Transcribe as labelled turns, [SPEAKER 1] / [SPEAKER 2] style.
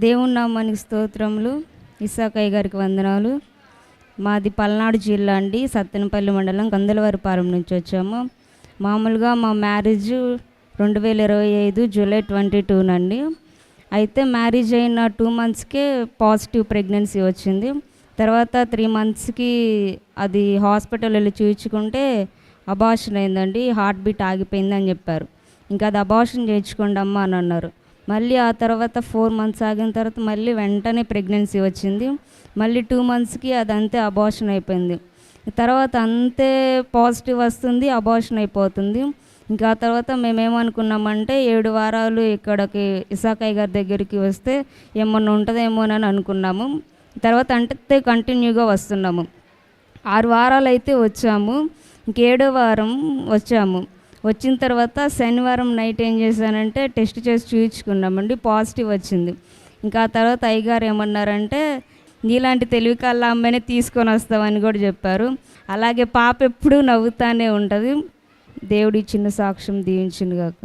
[SPEAKER 1] దేవుని నామానికి స్తోత్రములు. ఇస్సాకయ్య గారికి వందనాలు. మాది పల్నాడు జిల్లా అండి, సత్తెనపల్లి మండలం, కందులవారిపాలెం నుంచి వచ్చాము. మామూలుగా మా మ్యారేజ్ 2025 జూలై 22నండి. అయితే మ్యారేజ్ అయిన 2 మంత్స్కే పాజిటివ్ ప్రెగ్నెన్సీ వచ్చింది. తర్వాత 3 మంత్స్కి అది హాస్పిటల్ వెళ్ళి చూయించుకుంటే అబార్షన్ అయిందండి, హార్ట్ బీట్ ఆగిపోయింది అని చెప్పారు. ఇంకా అది అబార్షన్ చేయించుకోండి అమ్మ అని అన్నారు. మళ్ళీ ఆ తర్వాత 4 మంత్స్ ఆగిన తర్వాత మళ్ళీ వెంటనే ప్రెగ్నెన్సీ వచ్చింది. మళ్ళీ 2 మంత్స్కి అదంతే అబార్షన్ అయిపోయింది. తర్వాత అంతే పాజిటివ్ వస్తుంది, అబార్షన్ అయిపోతుంది. ఇంకా ఆ తర్వాత మేమేమనుకున్నామంటే 7 వారాలు ఇక్కడికి ఇసాకయ్య గారి దగ్గరికి వస్తే ఏమన్నా ఉంటుందేమోనని అనుకున్నాము. తర్వాత అంటే కంటిన్యూగా వస్తున్నాము. 6 వారాలు అయితే వచ్చాము. ఇంక 7వ వారం వచ్చాము. వచ్చిన తర్వాత శనివారం నైట్ ఏం చేశానంటే టెస్ట్ చేసి చూయించుకున్నామండి, పాజిటివ్ వచ్చింది. ఇంకా ఆ తర్వాత అయ్యగారు ఏమన్నారంటే నీలాంటి తెలివి కళ్ళ అమ్మాయిని తీసుకొని వస్తామని కూడా చెప్పారు. అలాగే పాప ఎప్పుడూ నవ్వుతానే ఉంటుంది. దేవుడి చిన్న సాక్ష్యం దీవించును గాక.